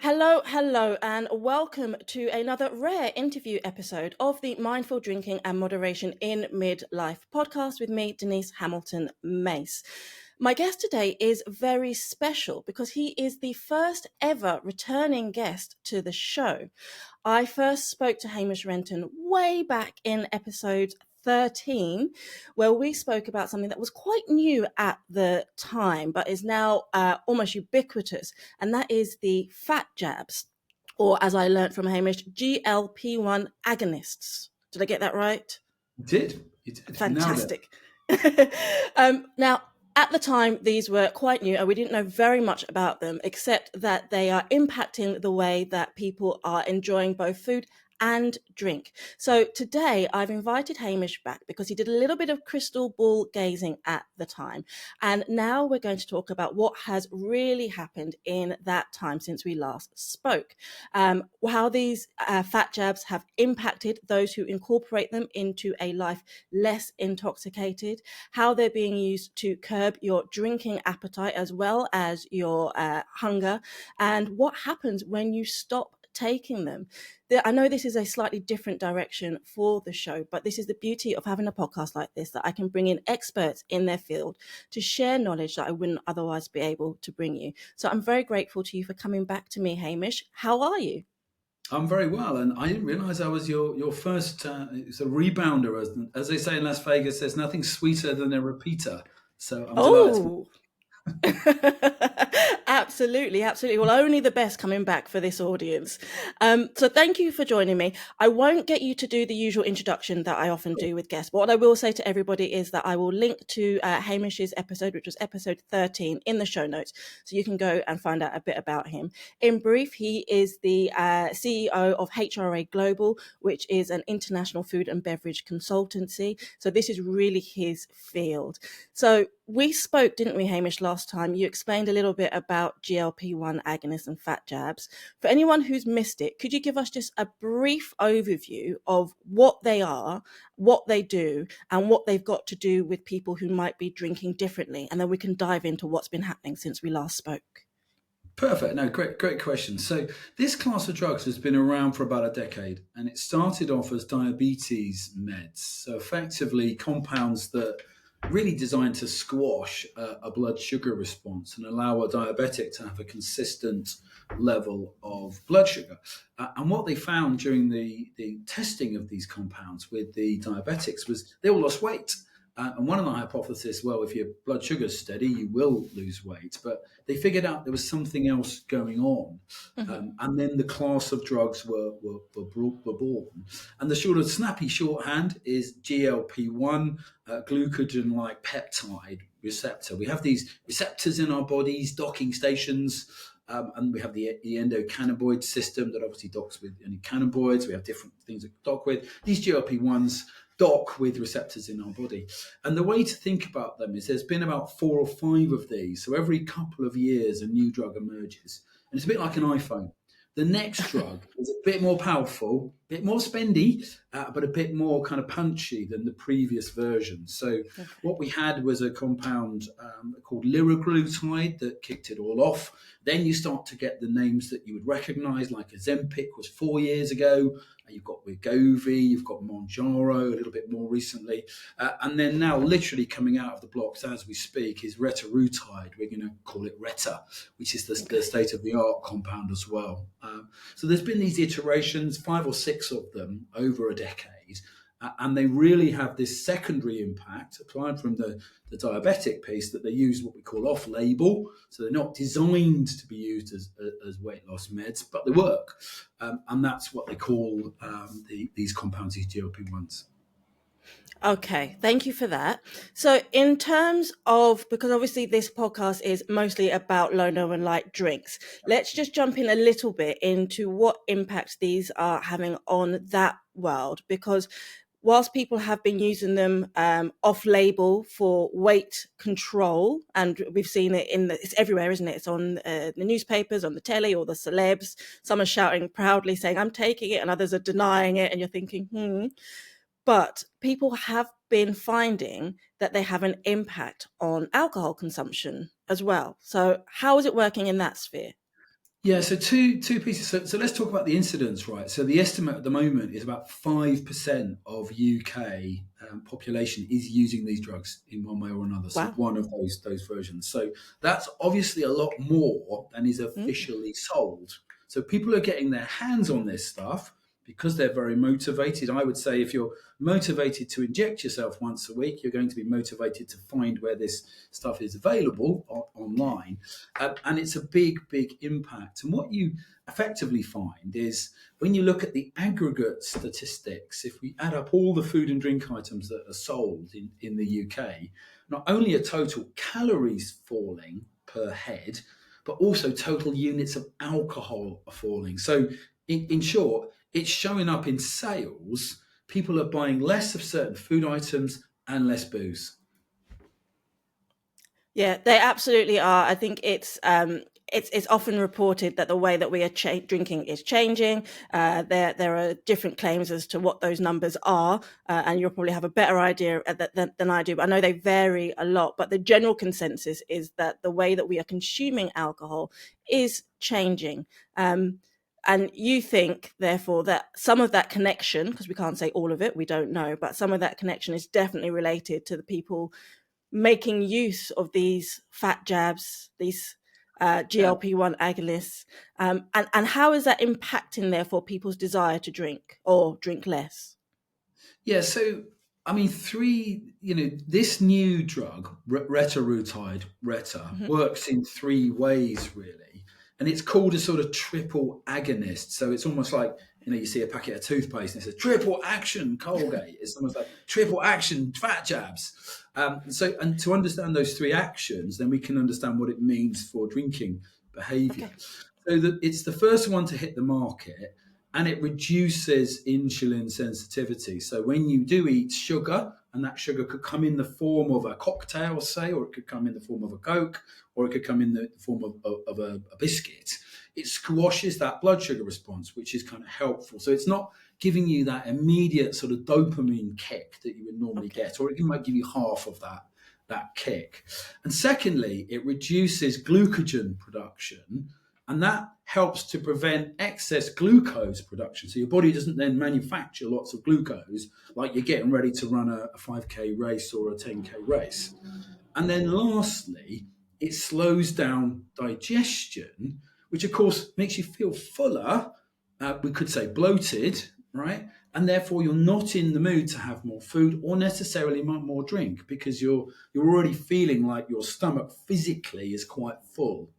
Hello, and welcome to another rare interview episode of the Mindful Drinking and Moderation in Midlife podcast with me, Denise Hamilton Mace. My guest today is very special because he is the first ever returning guest to the show. I first spoke to Hamish Renton way back in episode 13, where we spoke about something that was quite new at the time, but is now almost ubiquitous, and that is the fat jabs, or as I learned from Hamish, GLP-1 agonists. Did I get that right? You did. Fantastic. Now, at the time, these were quite new and we didn't know very much about them, except that they are impacting the way that people are enjoying both food and drink. So today I've invited Hamish back because he did a little bit of crystal ball gazing at the time. And now we're going to talk about what has really happened in that time since we last spoke. How these fat jabs have impacted those who incorporate them into a life less intoxicated, how they're being used to curb your drinking appetite as well as your hunger, and what happens when you stop taking them. I know this is a slightly different direction for the show, but this is the beauty of having a podcast like this, that I can bring in experts in their field to share knowledge that I wouldn't otherwise be able to bring you. So I'm very grateful to you for coming back to me, Hamish. How are you? I'm very well, and I didn't realise I was your first it's a rebounder, as they say in Las Vegas. There's nothing sweeter than a repeater, so I'm delighted. Absolutely. Well, only the best coming back for this audience. So thank you for joining me. I won't get you to do the usual introduction that I often do with guests. But what I will say to everybody is that I will link to Hamish's episode, which was episode 13, in the show notes. So you can go and find out a bit about him. In brief, he is the CEO of HRA-Global, which is an international food and beverage consultancy. So this is really his field. So we spoke, didn't we, Hamish, last time? You explained a little bit about GLP-1 agonists and fat jabs. For anyone who's missed it, could you give us just a brief overview of what they are, what they do, and what they've got to do with people who might be drinking differently? And then we can dive into what's been happening since we last spoke. Perfect. No, great question. So this class of drugs has been around for about a decade, and it started off as diabetes meds. So effectively compounds that really designed to squash a blood sugar response and allow a diabetic to have a consistent level of blood sugar. And what they found during the testing of these compounds with the diabetics was they all lost weight. And one of the hypotheses, well, if your blood sugar's steady, you will lose weight. But they figured out there was something else going on. And then the class of drugs were born. And the sort of snappy shorthand is GLP-1, glucagon-like peptide receptor. We have these receptors in our bodies, docking stations, and we have the endocannabinoid system that obviously docks with any cannabinoids. We have different things that dock with. These GLP-1s dock with receptors in our body. And the way to think about them is there's been about 4 or 5 of these. So every couple of years, a new drug emerges. And it's a bit like an iPhone. The next drug is a bit more powerful, a bit more spendy, but a bit more kind of punchy than the previous version. So what we had was a compound called liraglutide that kicked it all off. Then you start to get the names that you would recognize, like Ozempic was 4 years ago. You've got Wegovy, you've got Mounjaro a little bit more recently. And then now literally coming out of the blocks as we speak is retatrutide. We're going to call it Reta, which is the state-of-the-art compound as well. So there's been these iterations, 5 or 6 of them over a decade. And they really have this secondary impact, applied from the diabetic piece, that they use what we call off-label. So they're not designed to be used as weight loss meds, but they work. And that's what they call these compounds, these GLP-1s. Okay, thank you for that. So in terms of, because obviously this podcast is mostly about low, no and light drinks, let's just jump in a little bit into what impact these are having on that world, because whilst people have been using them off-label for weight control, and we've seen it it's everywhere, isn't it? It's on the newspapers, on the telly, or the celebs. Some are shouting proudly saying, I'm taking it, and others are denying it, and you're thinking, But people have been finding that they have an impact on alcohol consumption as well. So how is it working in that sphere? Yeah, so two pieces. So let's talk about the incidence, right? So the estimate at the moment is about 5% of UK population is using these drugs in one way or another. So Wow. one of those versions. So that's obviously a lot more than is Mm. officially sold. So people are getting their hands on this stuff because they're very motivated. I would say if you're motivated to inject yourself once a week, you're going to be motivated to find where this stuff is available online. And it's a big, big impact. And what you effectively find is when you look at the aggregate statistics, if we add up all the food and drink items that are sold in the UK, not only are total calories falling per head, but also total units of alcohol are falling. So, in short, it's showing up in sales. People are buying less of certain food items and less booze. Yeah, they absolutely are. I think it's often reported that the way that we are drinking is changing. There are different claims as to what those numbers are, and you'll probably have a better idea than I do. But I know they vary a lot. But the general consensus is that the way that we are consuming alcohol is changing. And you think, therefore, that some of that connection, because we can't say all of it, we don't know, but some of that connection is definitely related to the people making use of these fat jabs, these GLP-1 agonists, and how is that impacting, therefore, people's desire to drink or drink less? Yeah, so I mean, this new drug, retatrutide, Mhm. works in three ways really, and it's called a sort of triple agonist. So it's almost like you see a packet of toothpaste and it says triple action Colgate. It's almost like triple action fat jabs. And to understand those three actions, then we can understand what it means for drinking behaviour. Okay. So it's the first one to hit the market, and it reduces insulin sensitivity. So when you do eat sugar, and that sugar could come in the form of a cocktail, say, or it could come in the form of a Coke, or it could come in the form of a biscuit, it squashes that blood sugar response, which is kind of helpful. So it's not giving you that immediate sort of dopamine kick that you would normally Okay. get, or it might give you half of that kick. And secondly, it reduces glucogen production, and that helps to prevent excess glucose production. So your body doesn't then manufacture lots of glucose like you're getting ready to run a 5K race or a 10K race. And then lastly, it slows down digestion, which of course makes you feel fuller. We could say bloated, right? And therefore you're not in the mood to have more food or necessarily more drink because you're already feeling like your stomach physically is quite full.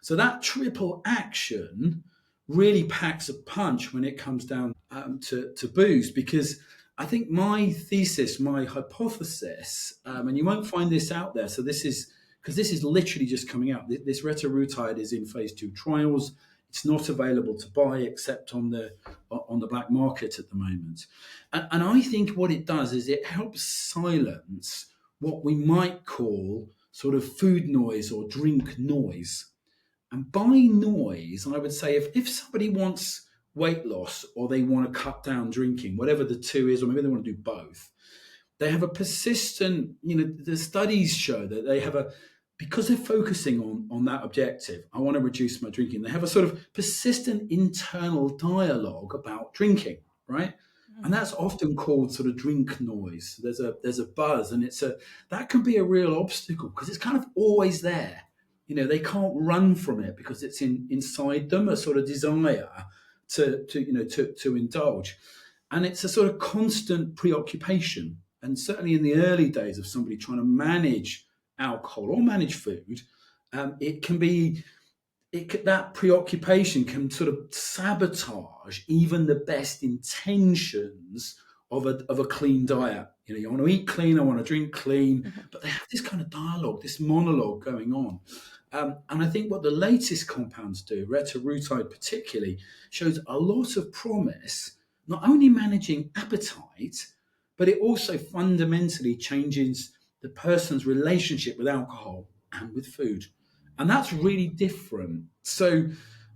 So that triple action really packs a punch when it comes down to booze, because I think my thesis, my hypothesis, and you won't find this out there. So this is because this is literally just coming out. This retatrutide is in phase 2 trials. It's not available to buy except on the black market at the moment. And I think what it does is it helps silence what we might call sort of food noise or drink noise. And by noise, I would say if somebody wants weight loss or they want to cut down drinking, whatever the two is, or maybe they want to do both, they have a persistent, the studies show that they have because they're focusing on that objective, I want to reduce my drinking, they have a sort of persistent internal dialogue about drinking, right? And that's often called sort of drink noise. There's a buzz, and that can be a real obstacle because it's kind of always there. They can't run from it because it's inside them, a sort of desire to indulge, and it's a sort of constant preoccupation. And certainly in the early days of somebody trying to manage alcohol or manage food, it can be that preoccupation can sort of sabotage even the best intentions of a clean diet. You want to eat clean, I want to drink clean, Mhm. but they have this kind of dialogue, this monologue going on. And I think what the latest compounds do, retatrutide particularly, shows a lot of promise, not only managing appetite, but it also fundamentally changes the person's relationship with alcohol and with food. And that's really different. So,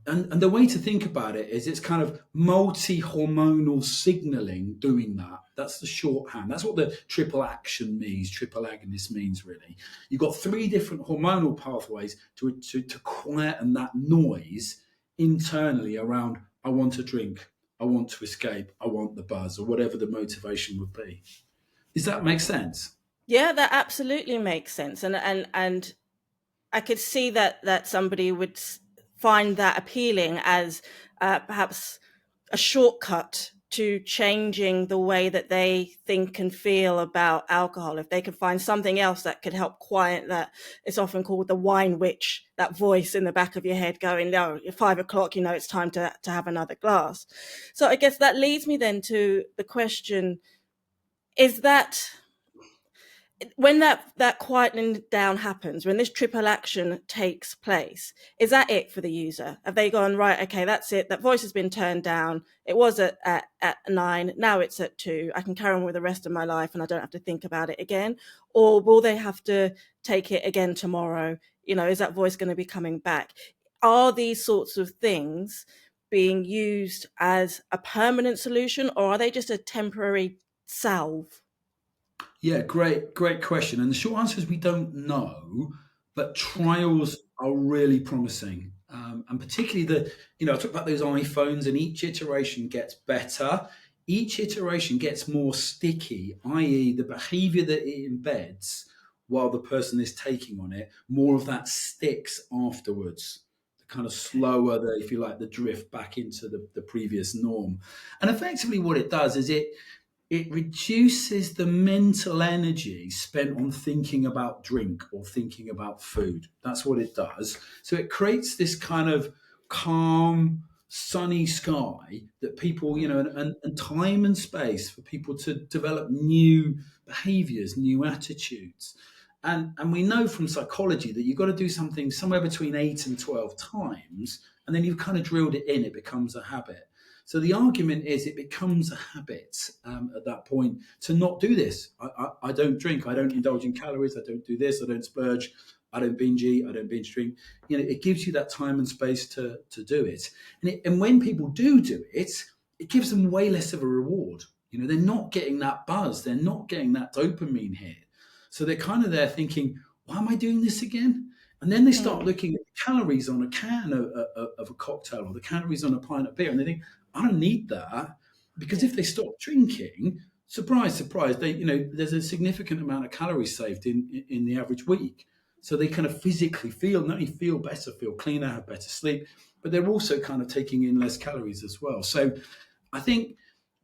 and the way to think about it is it's kind of multi-hormonal signaling doing that. That's the shorthand. That's what the triple action means, triple agonist means, really. You've got three different hormonal pathways to quieten that noise internally around, I want to drink, I want to escape, I want the buzz, or whatever the motivation would be. Does that make sense? Yeah, that absolutely makes sense, and I could see that somebody would find that appealing as perhaps a shortcut to changing the way that they think and feel about alcohol. If they could find something else that could help quiet that, it's often called the wine witch, that voice in the back of your head going, no, at 5 o'clock, it's time to have another glass. So I guess that leads me then to the question, is that when that quietening down happens, when this triple action takes place, is that it for the user? Have they gone, right, okay, that's it, that voice has been turned down, it was at 9, now it's at 2, I can carry on with the rest of my life and I don't have to think about it again? Or will they have to take it again tomorrow? Is that voice going to be coming back? Are these sorts of things being used as a permanent solution, or are they just a temporary salve? Yeah, great question. And the short answer is we don't know, but Okay. trials are really promising. And particularly I talk about those iPhones, and each iteration gets better. Each iteration gets more sticky, i.e., the behavior that it embeds while the person is taking on it, more of that sticks afterwards. The kind of slower, if you like, the drift back into the previous norm. And effectively, what it does is it reduces the mental energy spent on thinking about drink or thinking about food. That's what it does. So it creates this kind of calm, sunny sky that people, and time and space for people to develop new behaviors, new attitudes. And we know from psychology that you've got to do something somewhere between 8 and 12 times, and then you've kind of drilled it in, it becomes a habit. So the argument is it becomes a habit at that point to not do this. I don't drink. I don't indulge in calories. I don't do this. I don't splurge. I don't binge eat. I don't binge drink. It gives you that time and space to do it. And when people do it, it gives them way less of a reward. They're not getting that buzz. They're not getting that dopamine hit. So they're kind of there thinking, why am I doing this again? And then they start Mm, looking at the calories on a can of a cocktail or the calories on a pint of beer, and they think, I don't need that, because if yeah. they stop drinking, surprise, surprise, there's a significant amount of calories saved in the average week. So they kind of physically feel, not only feel better, feel cleaner, have better sleep, but they're also kind of taking in less calories as well. So I think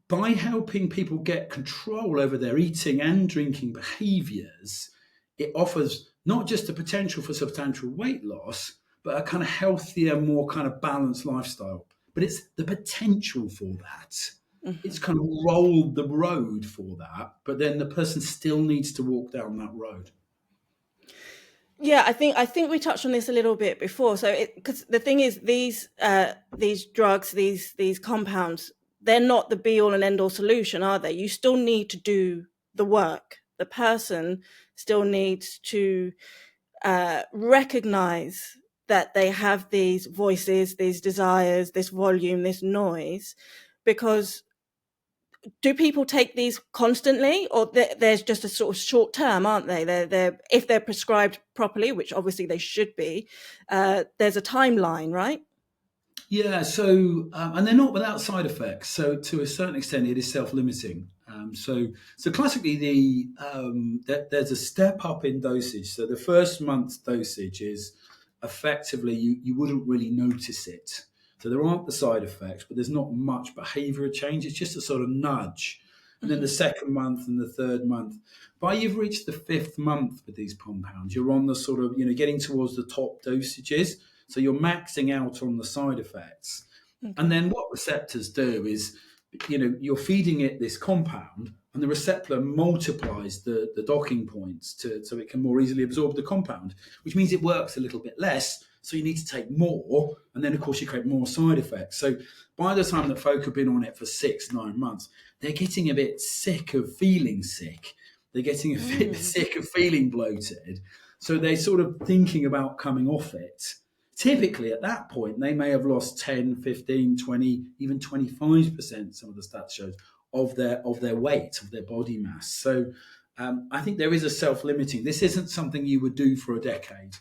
by helping people get control over their eating and drinking behaviors, it offers not just the potential for substantial weight loss, but a kind of healthier, more kind of balanced lifestyle. But it's the potential for that. It's Mhm. kind of rolled the road for that, but then the person still needs to walk down that road. Yeah, I think we touched on this a little bit before. So, because the thing is, these drugs, these compounds, they're not the be all and end all solution, are they? You still need to do the work. The person still needs to recognize that they have these voices, these desires, this volume, this noise, because do people take these constantly, or there's just a sort of short term, aren't they? They're if they're prescribed properly, which obviously they should be. There's a timeline, right? Yeah, so and they're not without side effects. So to a certain extent, it is self-limiting. So classically, there's a step up in dosage. So the first month's dosage is effectively you wouldn't really notice it. So there aren't the side effects, but there's not much behavioural change. It's just a sort of nudge. And then the Mm-hmm. second month and the third month, by you've reached the fifth month with these compounds, you're on the sort of getting towards the top dosages. So you're maxing out on the side effects. And Okay. then what receptors do is, you're feeding it this compound, and the receptor multiplies the docking points so it can more easily absorb the compound, which means it works a little bit less. So you need to take more, and then of course you create more side effects. So by the time that folk have been on it for 6-9 months, they're getting a bit sick of feeling sick. They're getting a bit Mm. sick of feeling bloated. So they're sort of thinking about coming off it. Typically, at that point, they may have lost 10, 15, 20, even 25%, some of the stats shows, of their weight, of their body mass. So I think there is a self-limiting. This isn't something you would do for a decade.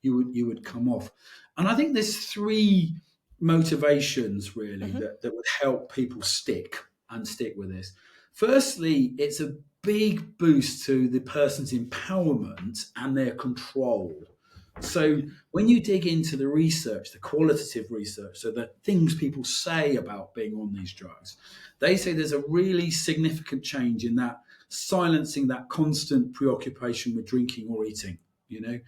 You would come off. And I think there's three motivations really Hmm. that would help people stick with this. Firstly, it's a big boost to the person's empowerment and their control. So when you dig into the research, the qualitative research, so the things people say about being on these drugs, they say there's a really significant change in that silencing that constant preoccupation with drinking or eating. You know,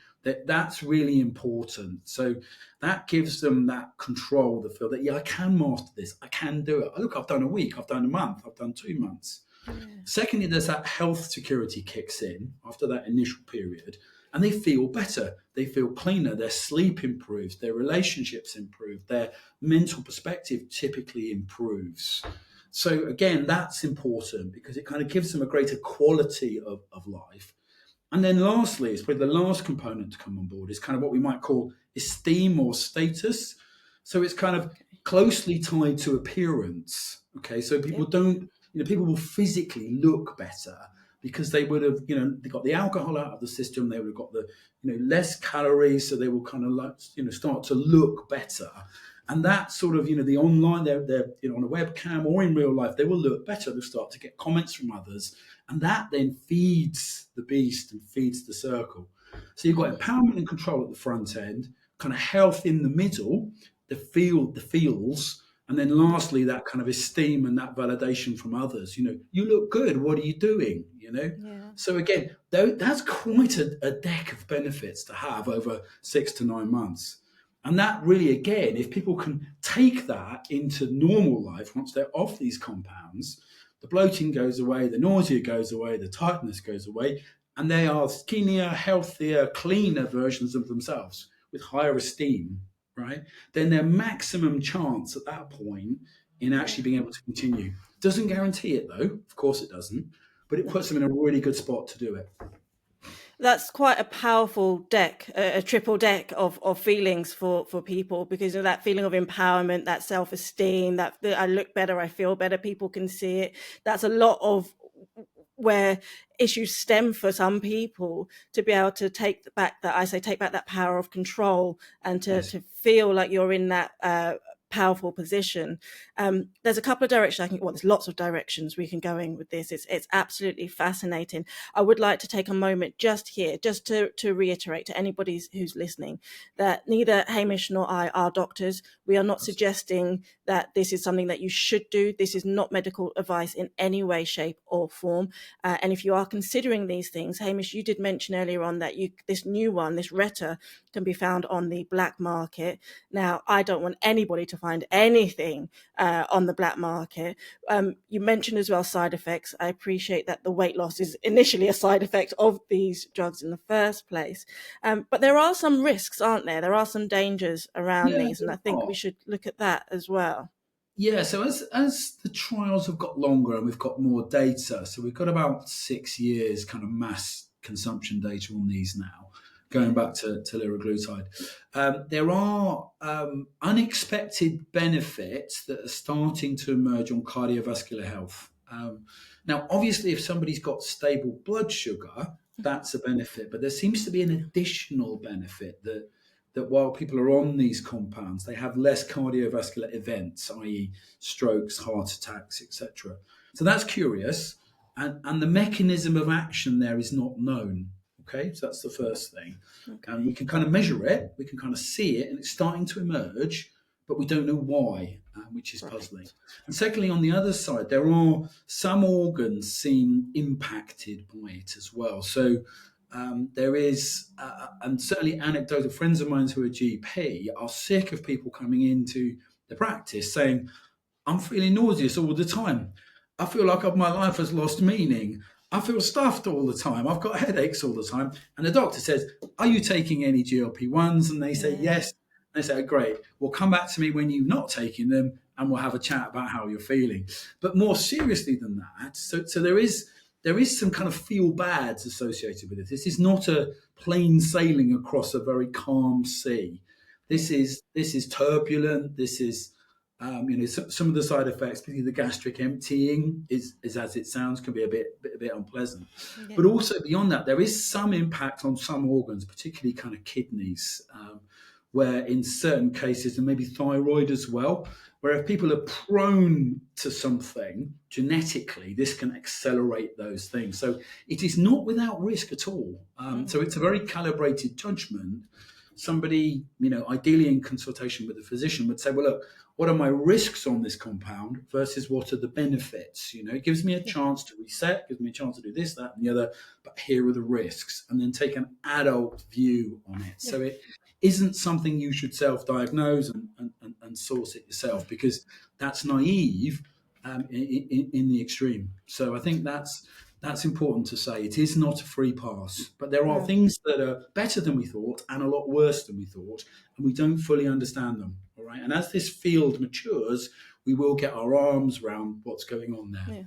that's really important. So that gives them that control, the feel that, yeah, I can master this, I can do it. Look, I've done a week, I've done a month, I've done 2 months. Yeah. Secondly, there's that health security kicks in after that initial period, and they feel better. They feel cleaner. Their sleep improves. Their relationships improve. Their mental perspective typically improves. So again, that's important because it kind of gives them a greater quality of life. And then lastly, it's probably the last component to come on board is kind of what we might call esteem or status. So it's kind of Okay. closely tied to appearance. Okay, so Yeah. people don't, people will physically look better because they would have, they got the alcohol out of the system. They would have got the, less calories, so they will kind of like, start to look better. And that sort of, the online, they're on a webcam or in real life, they will look better. They'll start to get comments from others, and that then feeds the beast and feeds the circle. So you've got empowerment and control at the front end, kind of health in the middle, the feels, and then lastly that kind of esteem and that validation from others. You look good. What are you doing? Yeah. So again, that's quite a deck of benefits to have over 6 to 9 months. And that really, again, if people can take that into normal life once they're off these compounds, the bloating goes away, the nausea goes away, the tightness goes away, and they are skinnier, healthier, cleaner versions of themselves with higher esteem, right? Then their maximum chance at that point in actually being able to continue. Doesn't guarantee it though, of course it doesn't, but it No. puts them in a really good spot to do it. That's quite a powerful deck, a triple deck of feelings for people, because of that feeling of empowerment, that self-esteem, that I look better, I feel better, people can see it. That's a lot of where issues stem for some people, to be able to take back that power of control and to Yes. feel like you're in that powerful position. There's a couple of directions there's lots of directions we can go in with this. It's absolutely fascinating. I would like to take a moment just here, just to reiterate to anybody who's listening, that neither Hamish nor I are doctors. We are not suggesting that this is something that you should do. This is not medical advice in any way, shape or form. And if you are considering these things, Hamish, you did mention earlier on that this new one, this Retta, can be found on the black market. Now, I don't want anybody to find anything on the black market. You mentioned as well side effects. I appreciate that the weight loss is initially a side effect of these drugs in the first place. But there are some risks, aren't there? There are some dangers around Yeah, these, and I think we should look at that as well. Yeah, so as the trials have got longer and we've got more data, so we've got about 6 years kind of mass consumption data on these now, going Okay. back to liraglutide. There are unexpected benefits that are starting to emerge on cardiovascular health. Now, obviously, if somebody's got stable blood sugar, that's a benefit, but there seems to be an additional benefit that while people are on these compounds, they have less cardiovascular events, i.e., strokes, heart attacks, etc. So that's curious, and the mechanism of action there is not known. Okay, so that's the first thing. And we Okay. can kind of measure it, we can kind of see it, and it's starting to emerge, but we don't know why, which is puzzling. Right. And secondly, on the other side, there are some organs seem impacted by it as well. So there is, and certainly anecdotal friends of mine who are GP are sick of people coming into the practice saying, I'm feeling nauseous all the time. I feel like my life has lost meaning. I feel stuffed all the time. I've got headaches all the time. And the doctor says, are you taking any GLP-1s? And they say, Yeah. yes. And they say, great. Well, come back to me when you're not taking them and we'll have a chat about how you're feeling. But more seriously than that, so there is some kind of feel bads associated with this. This is not a plain sailing across a very calm sea. This Yeah. is turbulent. This is some of the side effects, particularly the gastric emptying, is as it sounds, can be a bit unpleasant. Yeah. But also beyond that, there is some impact on some organs, particularly kind of kidneys, where in certain cases, and maybe thyroid as well, where if people are prone to something genetically, this can accelerate those things. So it is not without risk at all. So it's a very calibrated judgment. Somebody, ideally in consultation with a physician, would say, well, look, what are my risks on this compound versus what are the benefits? It gives me a chance to reset, gives me a chance to do this, that, and the other, but here are the risks, and then take an adult view on it. So it isn't something you should self-diagnose and source it yourself, because that's naive in the extreme. So I think that's important to say. It is not a free pass, but there are things that are better than we thought and a lot worse than we thought, and we don't fully understand them. All right. And as this field matures, we will get our arms around what's going on there.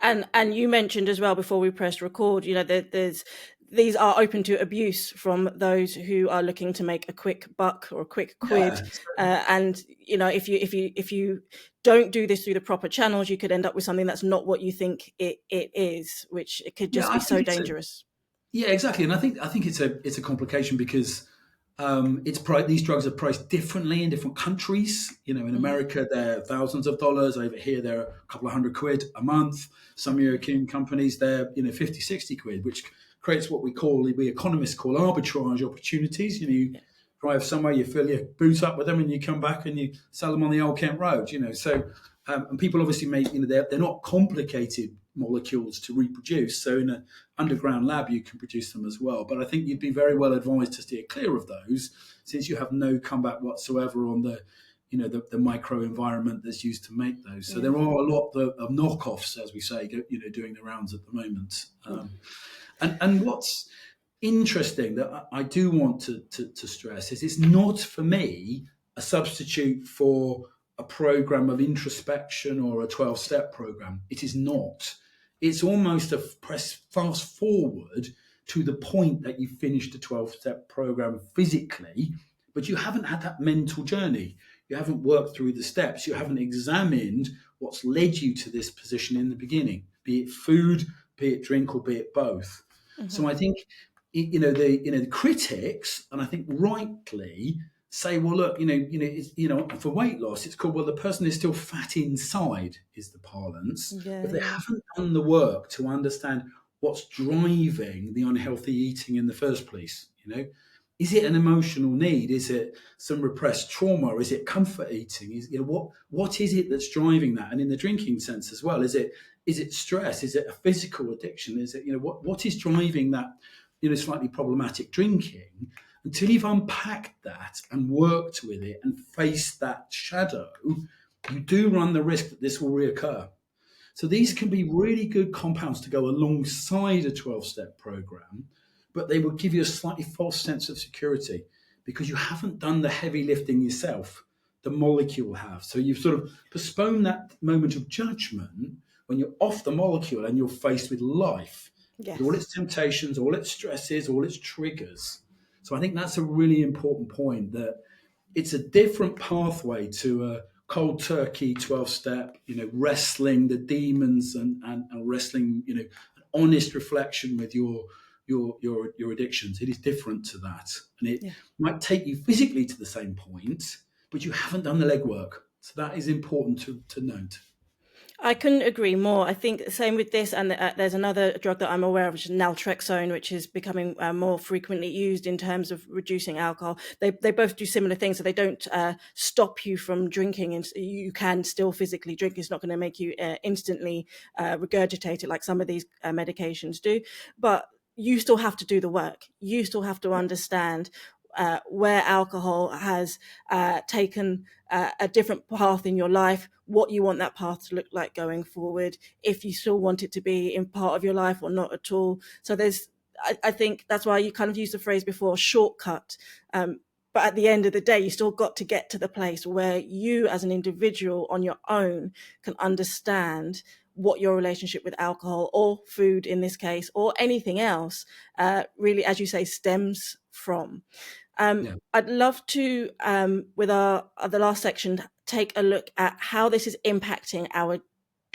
Yeah. And you mentioned as well before we pressed record, these are open to abuse from those who are looking to make a quick buck or a quick quid. And if you don't do this through the proper channels, you could end up with something that's not what you think it is, which it could just be so dangerous. Yeah, exactly. And I think it's a complication because these drugs are priced differently in different countries. In America, they're thousands of dollars. Over here, they're a couple of $100 a month. Some European companies, they're 50, 60 quid, which creates what we economists call arbitrage opportunities. You drive somewhere, you fill your boot up with them, and you come back and you sell them on the Old Kent Road. So and people obviously make they're not complicated molecules to reproduce. So in an underground lab, you can produce them as well. But I think you'd be very well advised to steer clear of those, since you have no comeback whatsoever on the micro environment that's used to make those. So there are a lot of knockoffs, as we say, doing the rounds at the moment. And what's interesting that I do want to stress is it's not, for me, a substitute for a program of introspection or a 12-step program. It is not. It's almost a press fast forward to the point that you finished a 12-step program physically, but you haven't had that mental journey. You haven't worked through the steps. You haven't examined what's led you to this position in the beginning, be it food, be it drink, or be it both. So I think, the critics, and I think rightly, say, well, look, for weight loss, it's called, well, the person is still fat inside, is the parlance. But they haven't done the work to understand what's driving the unhealthy eating in the first place. Is it an emotional need? Is it some repressed trauma? Is it comfort eating? What is it that's driving that? And in the drinking sense as well, is it stress? Is it a physical addiction? Is it what is driving that slightly problematic drinking? Until you've unpacked that and worked with it and faced that shadow, you do run the risk that this will reoccur. So these can be really good compounds to go alongside a 12-step program, but they will give you a slightly false sense of security because you haven't done the heavy lifting yourself. The molecule have. So you've sort of postponed that moment of judgment when you're off the molecule and you're faced with life, with all its temptations, all its stresses, all its triggers. So I think that's a really important point, that it's a different pathway to a cold turkey 12-step, wrestling the demons and wrestling, an honest reflection with your addictions. It is different to that. And it might take you physically to the same point, but you haven't done the legwork. So that is important to note. I couldn't agree more. I think the same with this, and there's another drug that I'm aware of, which is naltrexone, which is becoming more frequently used in terms of reducing alcohol. They both do similar things, so they don't stop you from drinking, and you can still physically drink. It's not going to make you instantly regurgitate it like some of these medications do, but you still have to do the work. You still have to understand where alcohol has taken a different path in your life, what you want that path to look like going forward, if you still want it to be in part of your life or not at all. So I think that's why you kind of used the phrase before, shortcut. But at the end of the day, you still got to get to the place where you as an individual on your own can understand what your relationship with alcohol or food in this case, or anything else, really, as you say, stems from. I'd love to, with the last section, take a look at how this is impacting our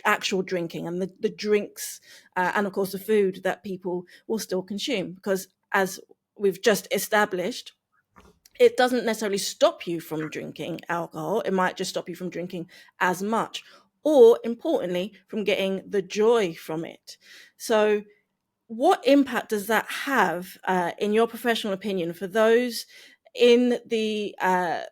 actual drinking and the drinks and, of course, the food that people will still consume. Because as we've just established, it doesn't necessarily stop you from drinking alcohol. It might just stop you from drinking as much, or importantly, from getting the joy from it. So, what impact does that have, in your professional opinion, for those in the uh,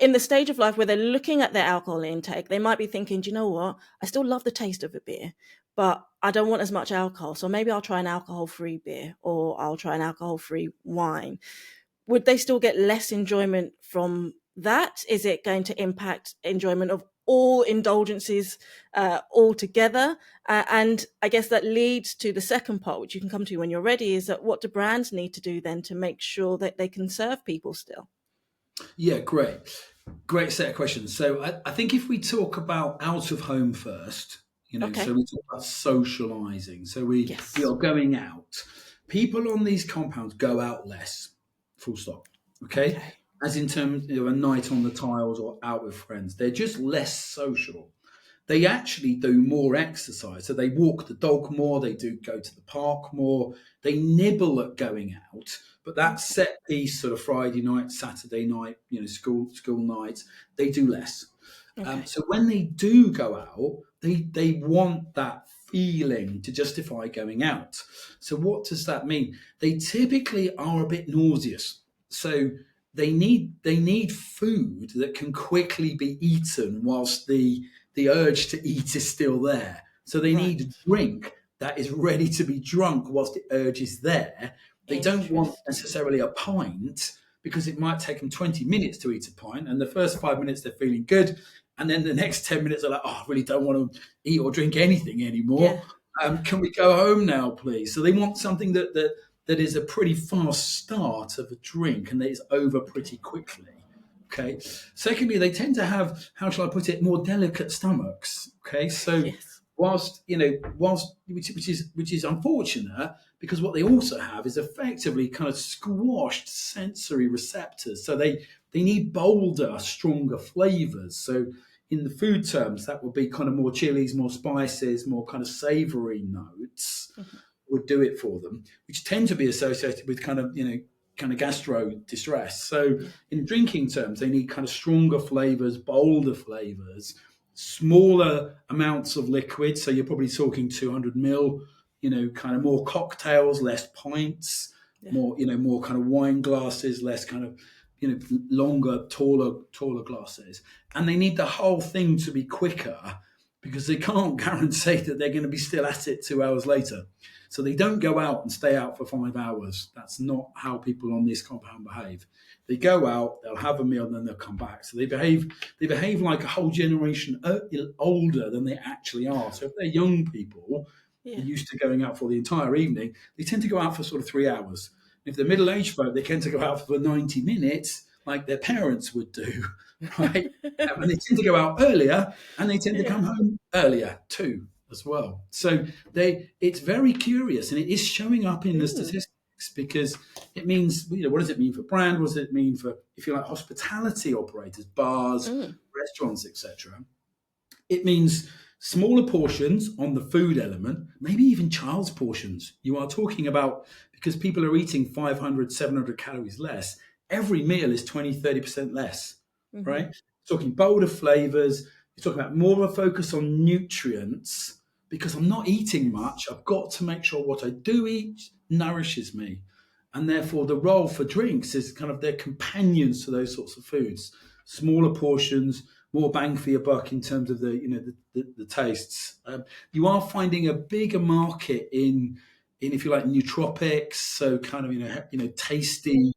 in the stage of life where they're looking at their alcohol intake? They might be thinking, do you know what? I still love the taste of a beer, but I don't want as much alcohol. So maybe I'll try an alcohol-free beer, or I'll try an alcohol-free wine. Would they still get less enjoyment from that? Is it going to impact enjoyment of all indulgences altogether? And I guess that leads to the second part, which you can come to when you're ready, is that what do brands need to do then to make sure that they can serve people still? Yeah, great. Great set of questions. So I think if we talk about out of home first, so Okay. we talk about socializing. So we Yes. are going out. People on these compounds go out less, full stop. Okay? Okay. As in terms of a night on the tiles or out with friends. They're just less social. They actually do more exercise. So they walk the dog more, they do go to the park more, they nibble at going out. But that Okay. set piece, sort of Friday night, Saturday night, school nights, they do less. Okay. So when they do go out, they want that feeling to justify going out. So what does that mean? They typically are a bit nauseous. So they need food that can quickly be eaten whilst the urge to eat is still there. So they Right. need a drink that is ready to be drunk whilst the urge is there. They don't want Interesting. necessarily a pint because it might take them 20 minutes to eat a pint. And the first 5 minutes, they're feeling good. And then the next 10 minutes, they're like, oh, I really don't want to eat or drink anything anymore. Yeah. Can we go home now, please? So they want something that is a pretty fast start of a drink and that is over pretty quickly. Okay. Secondly, they tend to have, how shall I put it, more delicate stomachs. Okay. So Yes. whilst which is unfortunate because what they also have is effectively kind of squashed sensory receptors. So they need bolder, stronger flavors. So in the food terms, that would be kind of more chilies, more spices, more kind of savory notes Mhm. would do it for them, which tend to be associated with kind of gastro distress. So Yeah. in drinking terms, they need kind of stronger flavors, bolder flavors, smaller amounts of liquid. So you're probably talking 200 mil, kind of more cocktails, less pints, Yeah. more kind of wine glasses, less kind of, longer, taller glasses. And they need the whole thing to be quicker because they can't guarantee that they're going to be still at it 2 hours later. So they don't go out and stay out for 5 hours. That's not how people on this compound behave. They go out, they'll have a meal, and then they'll come back. So they behave like a whole generation older than they actually are. So if they're young people, Yeah. used to going out for the entire evening, they tend to go out for sort of 3 hours. If they're middle-aged folk, they tend to go out for 90 minutes, like their parents would do, right? And they tend to go out earlier, and they tend to Yeah. come home earlier too, as well. So it's very curious, and it is showing up in the Mm. statistics because it means, what does it mean for brand? What does it mean for, if you like, hospitality operators, bars, Mm. restaurants, etc.? It means smaller portions on the food element, maybe even child's portions. You are talking about, because people are eating 500, 700 calories less, every meal is 20, 30% less, Mhm. right? Talking bolder flavors. You're talking about more of a focus on nutrients because I'm not eating much. I've got to make sure what I do eat nourishes me. And therefore, the role for drinks is kind of their companions to those sorts of foods. Smaller portions, more bang for your buck in terms of the tastes. You are finding a bigger market in if you like nootropics, so kind of tasty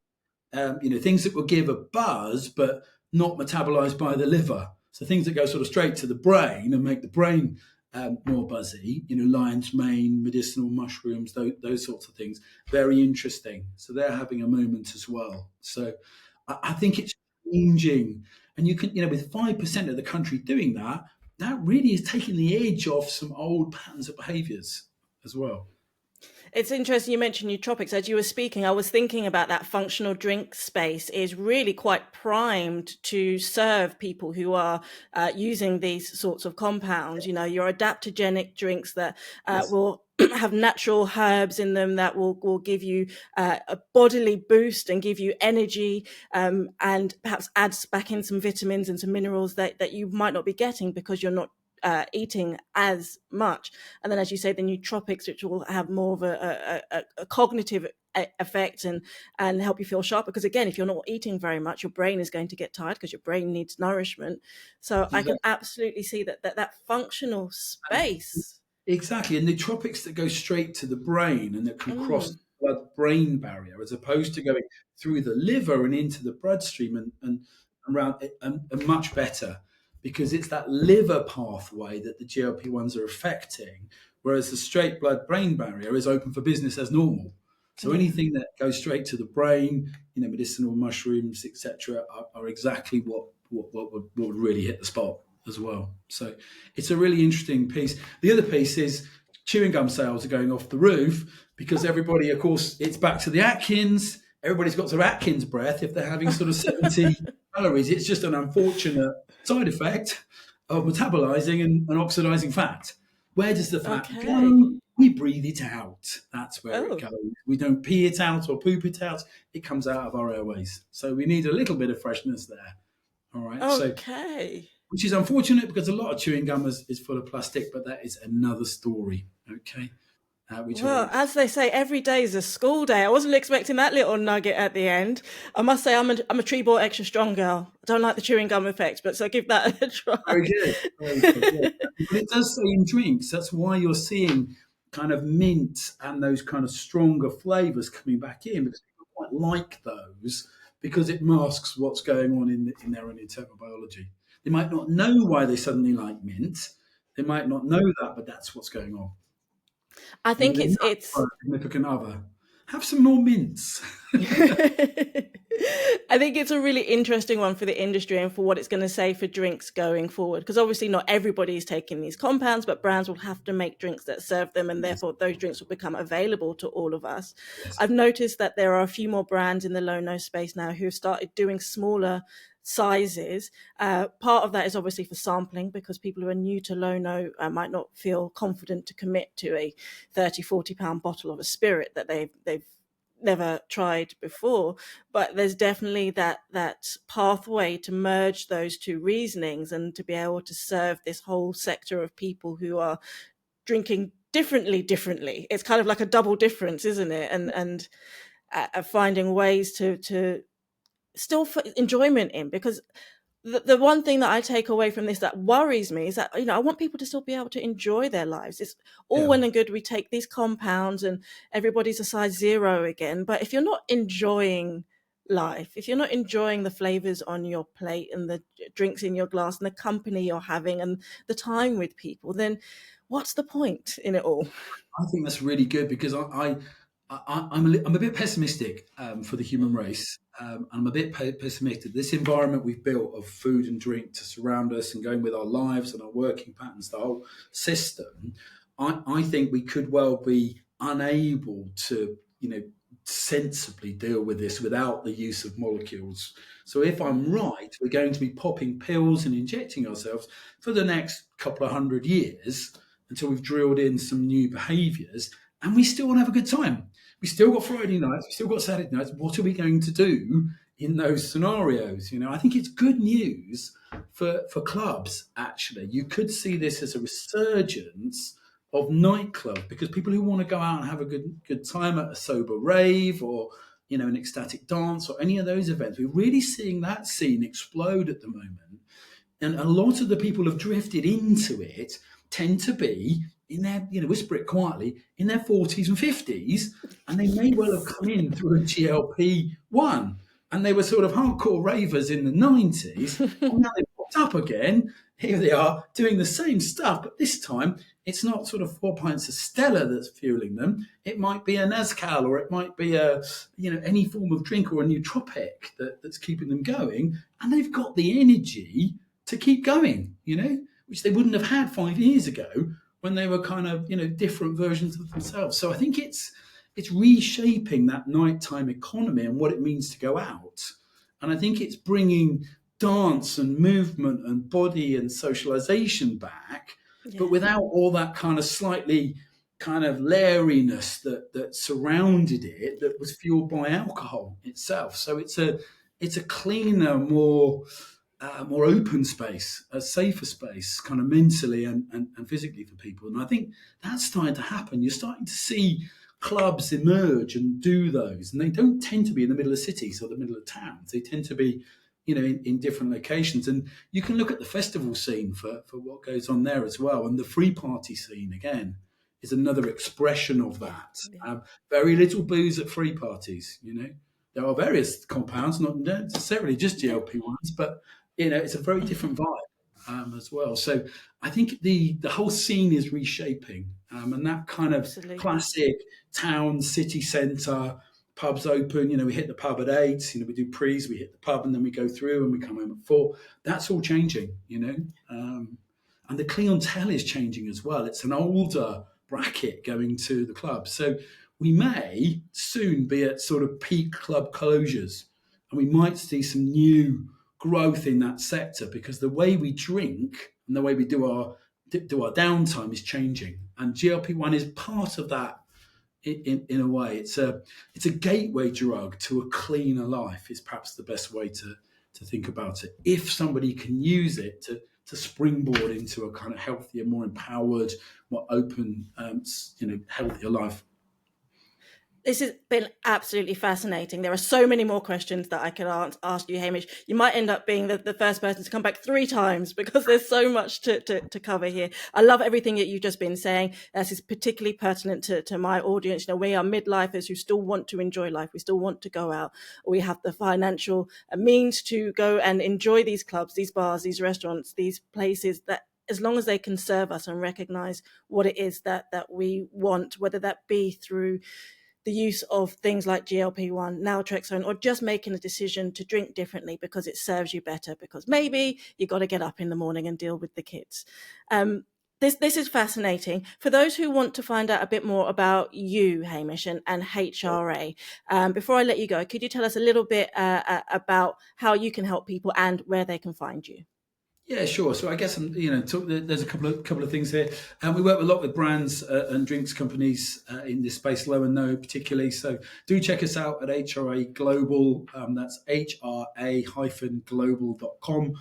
things that will give a buzz but not metabolized by the liver. So things that go sort of straight to the brain and make the brain more buzzy, lion's mane, medicinal mushrooms, those sorts of things. Very interesting. So they're having a moment as well. So I think it's changing. And you can, with 5% of the country doing that, that really is taking the edge off some old patterns of behaviors as well. It's interesting you mentioned nootropics. As you were speaking, I was thinking about that functional drink space is really quite primed to serve people who are using these sorts of compounds. You know, your adaptogenic drinks that Yes. will have natural herbs in them that will give you a bodily boost and give you energy, and perhaps adds back in some vitamins and some minerals that you might not be getting because you're not eating as much. And then, as you say, the nootropics, which will have more of a cognitive effect and help you feel sharper. Because again, if you're not eating very much, your brain is going to get tired because your brain needs nourishment. So I can absolutely see that functional space. Exactly, and nootropics that go straight to the brain and that can cross Mm, the blood-brain barrier, as opposed to going through the liver and into the bloodstream and around it, and much better because it's that liver pathway that the GLP-1s are affecting, whereas the straight blood-brain barrier is open for business as normal. So yeah. anything that goes straight to the brain, medicinal mushrooms, etc., are exactly what would really hit the spot as well. So it's a really interesting piece. The other piece is chewing gum sales are going off the roof because everybody, of course, it's back to the Atkins. Everybody's got their Atkins breath if they're having sort of 70 calories. It's just an unfortunate side effect of metabolizing and oxidizing fat. Where does the fat Okay. go? We breathe it out. That's where it Oh, goes. We don't pee it out or poop it out. It comes out of our airways. So we need a little bit of freshness there. All right. So okay. which is unfortunate because a lot of chewing gum is full of plastic, but that is another story. Okay, which I Well, won't. as they say, every day is a school day. I wasn't expecting that little nugget at the end. I must say, I'm a tree ball extra strong girl. I don't like the chewing gum effect, but so give that a Very good, very good. try. Yeah. But it does say in drinks. That's why you're seeing kind of mint and those kind of stronger flavors coming back in because people quite like those because it masks what's going on in their own internal biology. They might not know why they suddenly like mint. They might not know that, but that's what's going on. I Maybe think they're it's not for it's a significant other. Have some more mints. I think it's a really interesting one for the industry and for what it's going to say for drinks going forward. Because obviously, not everybody is taking these compounds, but brands will have to make drinks that serve them, and Yes, therefore those drinks will become available to all of us. yes, I've noticed that there are a few more brands in the low no space now who have started doing smaller sizes. Part of that is obviously for sampling because people who are new to low no might not feel confident to commit to a 30-40 pound bottle of a spirit that they've never tried before. But there's definitely that pathway to merge those two reasonings and to be able to serve this whole sector of people who are drinking differently. It's kind of like a double difference, isn't it? And finding ways to still enjoyment in, because the one thing that I take away from this that worries me is that, I want people to still be able to enjoy their lives. It's all yeah. well and good we take these compounds and everybody's a size zero again, but if you're not enjoying life, if you're not enjoying the flavors on your plate and the drinks in your glass and the company you're having and the time with people, then what's the point in it all? I think that's really good because I'm a bit pessimistic for the human Mm, race. I'm a bit pessimistic. This environment we've built of food and drink to surround us and going with our lives and our working patterns, the whole system, I think we could well be unable to, sensibly deal with this without the use of molecules. So if I'm mm. right, we're going to be popping pills and injecting ourselves for the next couple of 100 years until we've drilled in some new behaviours, and we still want to have a good time. We still got Friday nights, we still got Saturday nights. What are we going to do in those scenarios? I think it's good news for clubs. Actually, you could see this as a resurgence of nightclub because people who want to go out and have a good time at a sober rave or an ecstatic dance or any of those events, we're really seeing that scene explode at the moment. And a lot of the people who've drifted into it tend to be in their, whisper it quietly, in their 40s and 50s, and they may well have come in through a GLP-1. And they were sort of hardcore ravers in the 90s, and now they've popped up again. Here they are doing the same stuff, but this time it's not sort of 4 pints of Stella that's fueling them. It might be a Nazcal, or it might be any form of drink or a nootropic that's keeping them going. And they've got the energy to keep going, which they wouldn't have had 5 years ago when they were kind of different versions of themselves. So I think it's reshaping that nighttime economy and what it means to go out, and I think it's bringing dance and movement and body and socialization back, but Yeah, without all that kind of slightly kind of lariness that surrounded it, that was fueled by alcohol itself. So it's a cleaner, more open space, a safer space, kind of mentally and physically for people. And I think that's starting to happen. You're starting to see clubs emerge and do those, and they don't tend to be in the middle of cities or the middle of towns. They tend to be, in different locations. And you can look at the festival scene for what goes on there as well, and the free party scene again is another expression of yeah, that. yeah. Very little booze at free parties. There are various compounds, not necessarily just Yeah, GLP-1s, but it's a very different vibe as well. So I think the whole scene is reshaping, and that kind of absolutely. classic town city centre pubs open. We hit the pub at 8. We do prees, we hit the pub, and then we go through and we come home at 4. That's all changing. And the clientele is changing as well. It's an older bracket going to the club, so we may soon be at sort of peak club closures, and we might see some new growth in that sector because the way we drink and the way we do our downtime is changing, and GLP-1 is part of that. In a way, it's a gateway drug to a cleaner life. Is perhaps the best way to think about it. If somebody can use it to springboard into a kind of healthier, more empowered, more open, healthier life. This has been absolutely fascinating. There are so many more questions that I could ask you, Hamish. You might end up being the first person to come back 3 times because there's so much to cover here. I love everything that you've just been saying. This is particularly pertinent to my audience. We are midlifers who still want to enjoy life. We still want to go out. We have the financial means to go and enjoy these clubs, these bars, these restaurants, these places that, as long as they can serve us and recognize what it is that we want, whether that be through the use of things like GLP-1, naltrexone, or just making a decision to drink differently because it serves you better, because maybe you got to get up in the morning and deal with the kids. This is fascinating. For those who want to find out a bit more about you, Hamish, and HRA, before I let you go, could you tell us a little bit about how you can help people and where they can find you? Yeah, sure. So I guess there's a couple of things here, and we work a lot with brands and drinks companies in this space, low and no particularly. So do check us out at HRA-Global. That's HRA-Global.com.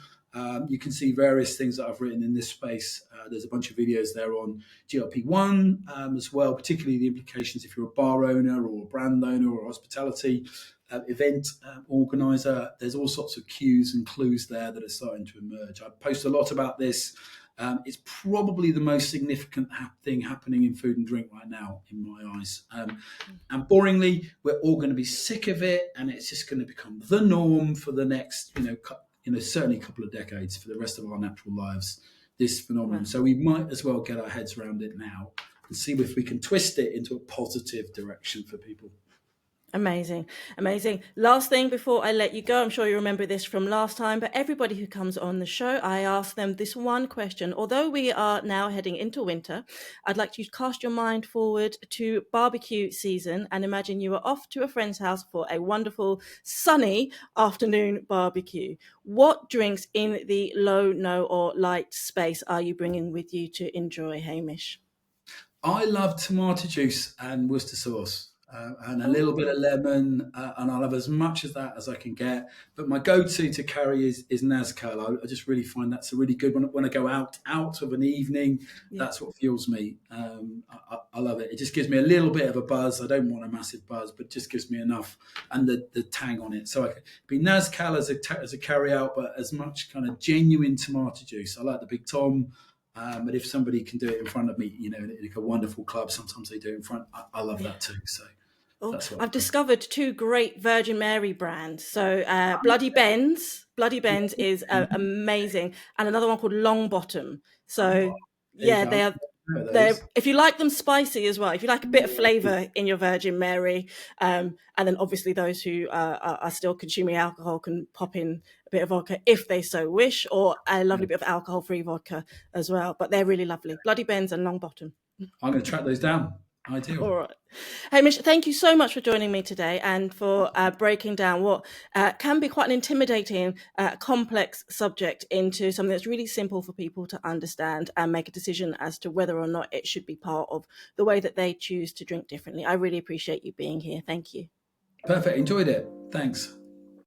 You can see various things that I've written in this space. There's a bunch of videos there on GLP-1 as well, particularly the implications if you're a bar owner or a brand owner or a hospitality event organizer. There's all sorts of cues and clues there that are starting to emerge. I post a lot about this. It's probably the most significant thing happening in food and drink right now, in my eyes. And boringly, we're all going to be sick of it, and it's just going to become the norm for the next, certainly a couple of decades, for the rest of our natural lives, this phenomenon. Wow. So we might as well get our heads around it now and see if we can twist it into a positive direction for people. Amazing. Last thing before I let you go, I'm sure you remember this from last time, but everybody who comes on the show, I ask them this one question. Although we are now heading into winter, I'd like you to cast your mind forward to barbecue season and imagine you are off to a friend's house for a wonderful sunny afternoon barbecue. What drinks in the low, no, or light space are you bringing with you to enjoy, Hamish? I love tomato juice and Worcester sauce. And a little bit Oh, of lemon, and I'll have as much of that as I can get. But my go-to to carry is Nazcal. I just really find that's a really good one. When I go out of an evening, yeah. that's what fuels me. I love it. It just gives me a little bit of a buzz. I don't want a massive buzz, but just gives me enough, and the tang on it. So I could be Nazcal as a carry out, but as much kind of genuine tomato juice. I like the Big Tom. But if somebody can do it in front of me, in a wonderful club, sometimes they do it in front. I love Yeah. that too. So Oh, that's what I've I discovered 2 great Virgin Mary brands. So Bloody Ben's is do. amazing, and another one called Long Bottom. Oh, So there you yeah, go. they are. Those. If you like them spicy as well, if you like a bit of flavour in your Virgin Mary, and then obviously those who are still consuming alcohol can pop in a bit of vodka if they so wish, or a lovely bit of alcohol-free vodka as well. But they're really lovely. Bloody Bens and Longbottom. I'm going to track those down. Ideal. All right. Hamish, thank you so much for joining me today and for breaking down what can be quite an intimidating, complex subject into something that's really simple for people to understand and make a decision as to whether or not it should be part of the way that they choose to drink differently. I really appreciate you being here. Thank you. Perfect. Enjoyed it. Thanks.